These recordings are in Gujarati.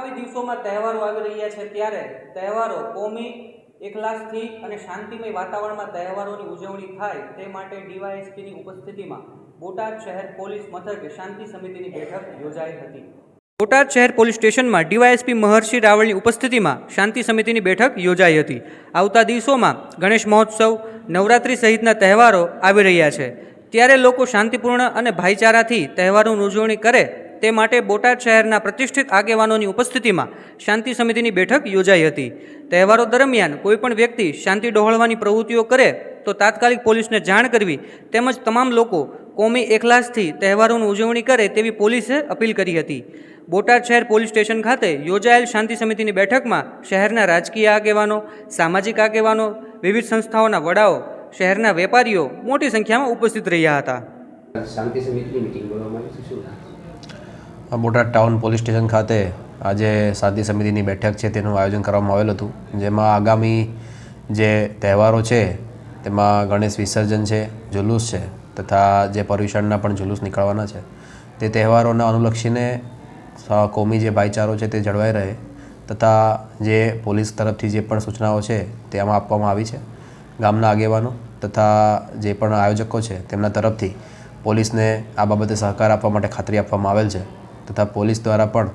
આગામી દિવસોમાં તહેવારો આવી રહ્યા છે ત્યારે તહેવારો કોમી એકલાસથી અને શાંતિમય વાતાવરણમાં તહેવારોની ઉજવણી થાય તે માટે ડીવાયએસપીની ઉપસ્થિતિમાં બોટાદ શહેર પોલીસ મથકે શાંતિ સમિતિની બેઠક યોજાઈ હતી। બોટાદ શહેર પોલીસ સ્ટેશનમાં ડીવાયએસપી મહર્ષિ રાવળની ઉપસ્થિતિમાં શાંતિ સમિતિની બેઠક યોજાઈ હતી। આવતા દિવસોમાં ગણેશ મહોત્સવ, નવરાત્રિ સહિતના તહેવારો આવી રહ્યા છે ત્યારે લોકો શાંતિપૂર્ણ અને ભાઈચારાથી તહેવારોની ઉજવણી કરે તે માટે બોટાદ શહેરના પ્રતિષ્ઠિત આગેવાનોની ઉપસ્થિતિમાં શાંતિ સમિતિની બેઠક યોજાઈ હતી। તહેવારો દરમિયાન કોઈપણ વ્યક્તિ શાંતિ ડહોળવાની પ્રવૃત્તિઓ કરે તો તાત્કાલિક પોલીસને જાણ કરવી તેમજ તમામ લોકો કોમી એકલાસથી તહેવારોની ઉજવણી કરે તેવી પોલીસે અપીલ કરી હતી। બોટાદ શહેર પોલીસ સ્ટેશન ખાતે યોજાયેલ શાંતિ સમિતિની બેઠકમાં શહેરના રાજકીય આગેવાનો, સામાજિક આગેવાનો, વિવિધ સંસ્થાઓના વડાઓ, શહેરના વેપારીઓ મોટી સંખ્યામાં ઉપસ્થિત રહ્યા હતા। શાંતિ સમિતિની મીટિંગ બોલાવવામાં આવી છે। બોટાદ ટાઉન પોલીસ સ્ટેશન ખાતે આજે શાંતિ સમિતિની બેઠક છે તેનું આયોજન કરવામાં આવેલું હતું, જેમાં આગામી જે તહેવારો છે તેમાં ગણેશ વિસર્જન છે, જુલુસ છે તથા જે પર્યુષણના પણ જુલુસ નીકળવાના છે તે તહેવારોને અનુલક્ષીને કોમી જે ભાઈચારો છે તે જળવાઈ રહે તથા જે પોલીસ તરફથી જે પણ સૂચનાઓ છે તે આમાં આપવામાં આવી છે। ગામના આગેવાનો તથા જે પણ આયોજકો છે તેમના તરફથી પોલીસને આ બાબતે સહકાર આપવા માટે ખાતરી આપવામાં આવેલ છે તથા પોલીસ દ્વારા પણ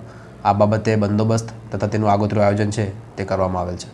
આ બાબતે બંદોબસ્ત તથા તેનું આગોતરું આયોજન છે તે કરવામાં આવેલ છે।